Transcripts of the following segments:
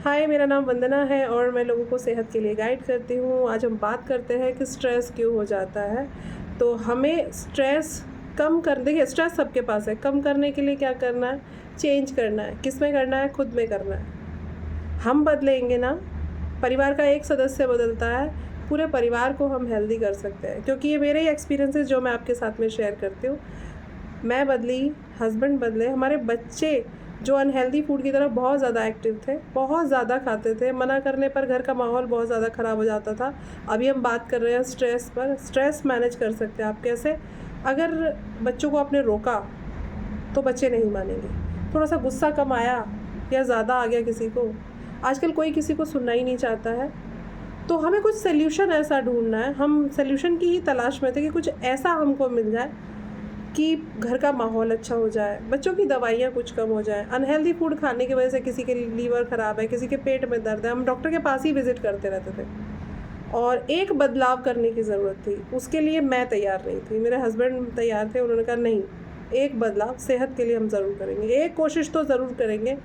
हाय, मेरा नाम वंदना है और मैं लोगों को सेहत के लिए गाइड करती हूँ। आज हम बात करते हैं कि स्ट्रेस क्यों हो जाता है। तो हमें स्ट्रेस कम कर देखिए, स्ट्रेस सबके पास है। कम करने के लिए क्या करना है? चेंज करना है। किस में करना है? खुद में करना है। हम बदलेंगे ना, परिवार का एक सदस्य बदलता है, पूरे परिवार को हम हेल्दी कर सकते हैं। क्योंकि ये मेरे ही एक्सपीरियंसेस जो मैं आपके साथ में शेयर करती हूँ। मैं बदली, हस्बैंड बदले, हमारे बच्चे जो अनहेल्दी फूड की तरफ बहुत ज़्यादा एक्टिव थे, बहुत ज़्यादा खाते थे, मना करने पर घर का माहौल बहुत ज़्यादा ख़राब हो जाता था। अभी हम बात कर रहे हैं स्ट्रेस पर। स्ट्रेस मैनेज कर सकते हैं आप कैसे? अगर बच्चों को आपने रोका तो बच्चे नहीं मानेंगे। थोड़ा सा गुस्सा कम आया या ज़्यादा आ गया किसी को, आजकल कोई किसी को सुनना ही नहीं चाहता है। तो हमें कुछ सल्यूशन ऐसा ढूँढना है। हम सल्यूशन की ही तलाश में थे कि कुछ ऐसा हमको मिल जाए कि घर का माहौल अच्छा हो जाए, बच्चों की दवाइयाँ कुछ कम हो जाए। अनहेल्दी फूड खाने की वजह से किसी के लीवर ख़राब है, किसी के पेट में दर्द है, हम डॉक्टर के पास ही विज़िट करते रहते थे। और एक बदलाव करने की ज़रूरत थी, उसके लिए मैं तैयार नहीं थी, मेरे हस्बैंड तैयार थे। उन्होंने कहा नहीं, एक बदलाव सेहत के लिए हम ज़रूर करेंगे, एक कोशिश तो ज़रूर करेंगे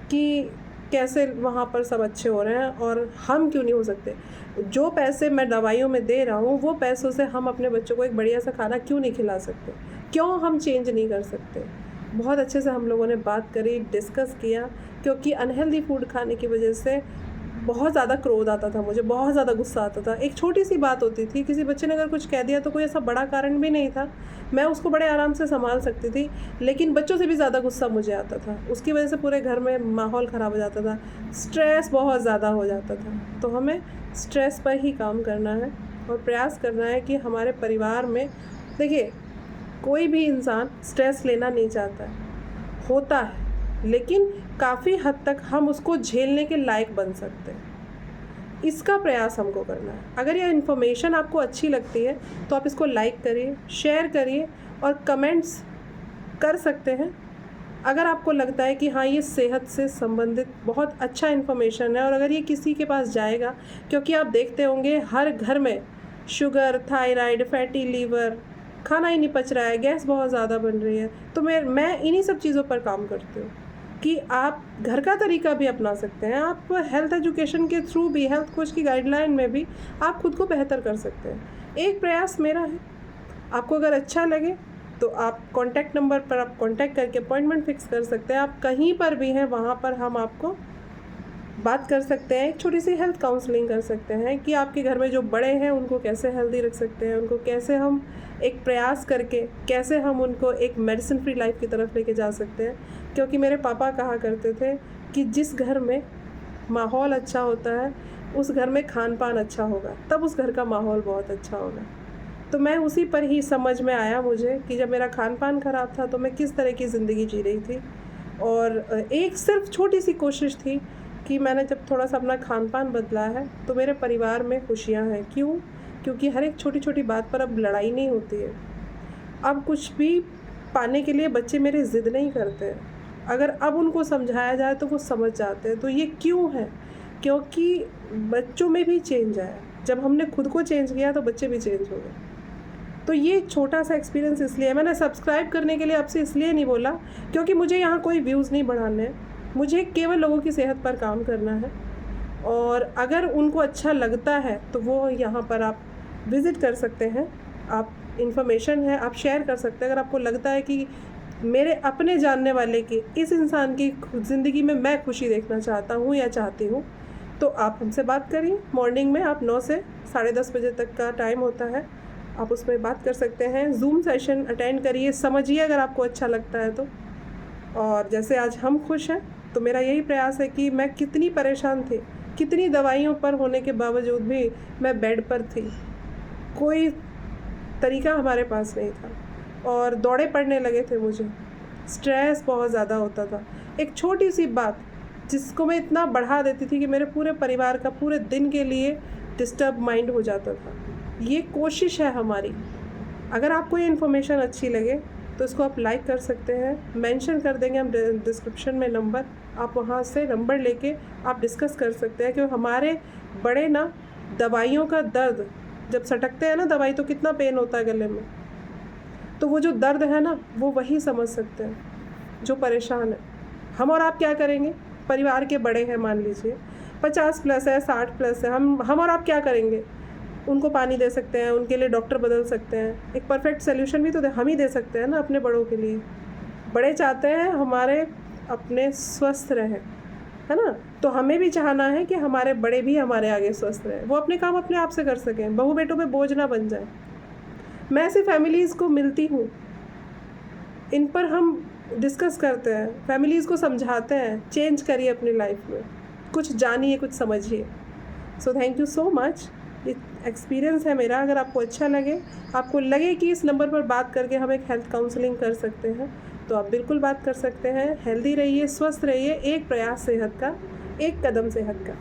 कि कैसे वहाँ पर सब अच्छे हो रहे हैं और हम क्यों नहीं हो सकते। जो पैसे मैं दवाइयों में दे रहा हूँ, वो पैसों से हम अपने बच्चों को एक बढ़िया सा खाना क्यों नहीं खिला सकते, क्यों हम चेंज नहीं कर सकते। बहुत अच्छे से हम लोगों ने बात करी, डिस्कस किया, क्योंकि अनहेल्दी फूड खाने की वजह से बहुत ज़्यादा क्रोध आता था मुझे, बहुत ज़्यादा गुस्सा आता था। एक छोटी सी बात होती थी, किसी बच्चे ने अगर कुछ कह दिया तो कोई ऐसा बड़ा कारण भी नहीं था, मैं उसको बड़े आराम से संभाल सकती थी, लेकिन बच्चों से भी ज़्यादा गुस्सा मुझे आता था। उसकी वजह से पूरे घर में माहौल ख़राब हो जाता था, स्ट्रेस बहुत ज़्यादा हो जाता था। तो हमें स्ट्रेस पर ही काम करना है और प्रयास करना है कि हमारे परिवार में, देखिए, कोई भी इंसान स्ट्रेस लेना नहीं चाहता है, होता है, लेकिन काफ़ी हद तक हम उसको झेलने के लायक बन सकते हैं। इसका प्रयास हमको करना है। अगर यह इन्फॉर्मेशन आपको अच्छी लगती है तो आप इसको लाइक करिए, शेयर करिए और कमेंट्स कर सकते हैं। अगर आपको लगता है कि हाँ, ये सेहत से संबंधित बहुत अच्छा इन्फॉर्मेशन है और अगर ये किसी के पास जाएगा, क्योंकि आप देखते होंगे हर घर में शुगर, थायराइड, फैटी लीवर, खाना ही नहीं पच रहा है, गैस बहुत ज़्यादा बन रही है। तो मैं इन्हीं सब चीज़ों पर काम करती हूँ कि आप घर का तरीका भी अपना सकते हैं। आप हेल्थ एजुकेशन के थ्रू भी, हेल्थ कोच की गाइडलाइन में भी आप खुद को बेहतर कर सकते हैं। एक प्रयास मेरा है, आपको अगर अच्छा लगे तो आप कॉन्टैक्ट नंबर पर आप कॉन्टैक्ट करके अपॉइंटमेंट फ़िक्स कर सकते हैं। आप कहीं पर भी हैं, वहाँ पर हम आपको बात कर सकते हैं, एक छोटी सी हेल्थ काउंसलिंग कर सकते हैं कि आपके घर में जो बड़े हैं उनको कैसे हेल्दी रख सकते हैं, उनको कैसे हम एक प्रयास करके कैसे हम उनको एक मेडिसिन फ्री लाइफ की तरफ लेके जा सकते हैं। क्योंकि मेरे पापा कहा करते थे कि जिस घर में माहौल अच्छा होता है उस घर में खान पान अच्छा होगा, तब उस घर का माहौल बहुत अच्छा होगा। तो मैं उसी पर ही समझ में आया मुझे कि जब मेरा खान पान ख़राब था तो मैं किस तरह की ज़िंदगी जी रही थी। और एक सिर्फ छोटी सी कोशिश थी कि मैंने जब थोड़ा सा अपना खान पान बदला है तो मेरे परिवार में खुशियाँ हैं। क्यों? क्योंकि हर एक छोटी छोटी बात पर अब लड़ाई नहीं होती है। अब कुछ भी पाने के लिए बच्चे मेरे ज़िद नहीं करते हैं। अगर अब उनको समझाया जाए तो वो समझ जाते हैं। तो ये क्यों है? क्योंकि बच्चों में भी चेंज आया। जब हमने खुद को चेंज किया तो बच्चे भी चेंज हो गए। तो ये छोटा सा एक्सपीरियंस इसलिए है। मैंने सब्सक्राइब करने के लिए आपसे इसलिए नहीं बोला क्योंकि मुझे यहाँ कोई व्यूज़ नहीं बढ़ाने हैं, मुझे केवल लोगों की सेहत पर काम करना है। और अगर उनको अच्छा लगता है तो वो यहाँ पर आप विज़िट कर सकते हैं। आप इन्फॉर्मेशन है आप शेयर कर सकते हैं। अगर आपको लगता है कि मेरे अपने जानने वाले की, इस इंसान की ज़िंदगी में मैं खुशी देखना चाहता हूँ या चाहती हूँ, तो आप हमसे बात करिए। मॉर्निंग में आप 9 से 10:30 बजे तक का टाइम होता है, आप उसमें बात कर सकते हैं। ज़ूम सेशन अटेंड करिए, समझिए अगर आपको अच्छा लगता है तो। और जैसे आज हम खुश हैं, तो मेरा यही प्रयास है कि मैं कितनी परेशान थी, कितनी दवाइयों पर होने के बावजूद भी मैं बेड पर थी, कोई तरीका हमारे पास नहीं था और दौड़े पड़ने लगे थे मुझे, स्ट्रेस बहुत ज़्यादा होता था। एक छोटी सी बात जिसको मैं इतना बढ़ा देती थी कि मेरे पूरे परिवार का पूरे दिन के लिए डिस्टर्ब माइंड हो जाता था। ये कोशिश है हमारी। अगर आपको ये इन्फॉर्मेशन अच्छी लगे तो इसको आप लाइक कर सकते हैं, मेंशन कर देंगे हम डिस्क्रिप्शन में नंबर, आप वहाँ से नंबर लेके आप डिस्कस कर सकते हैं। क्योंकि हमारे बड़े ना, दवाइयों का दर्द जब सटकते हैं ना दवाई, तो कितना पेन होता है गले में, तो वो जो दर्द है ना वो वही समझ सकते हैं जो परेशान है। हम और आप क्या करेंगे? परिवार के बड़े हैं मान लीजिए, 50 प्लस है, 60 प्लस है, हम और आप क्या करेंगे? उनको पानी दे सकते हैं, उनके लिए डॉक्टर बदल सकते हैं, एक परफेक्ट सोल्यूशन भी तो हम ही दे सकते हैं ना अपने बड़ों के लिए। बड़े चाहते हैं हमारे अपने स्वस्थ रहें, है ना? तो हमें भी चाहना है कि हमारे बड़े भी हमारे आगे स्वस्थ रहें, वो अपने काम अपने आप से कर सकें, बहू बेटों पे बोझ ना बन जाए। मैं ऐसी फैमिलीज़ को मिलती हूँ, इन पर हम डिस्कस करते हैं, फैमिलीज़ को समझाते हैं, चेंज करिए अपनी लाइफ में, कुछ जानिए, कुछ समझिए। So thank you so much. ये एक्सपीरियंस है मेरा। अगर आपको अच्छा लगे, आपको लगे कि इस नंबर पर बात करके हम एक हेल्थ काउंसलिंग कर सकते हैं, तो आप बिल्कुल बात कर सकते हैं। हेल्दी रहिए, स्वस्थ रहिए, एक प्रयास सेहत का, एक कदम सेहत का।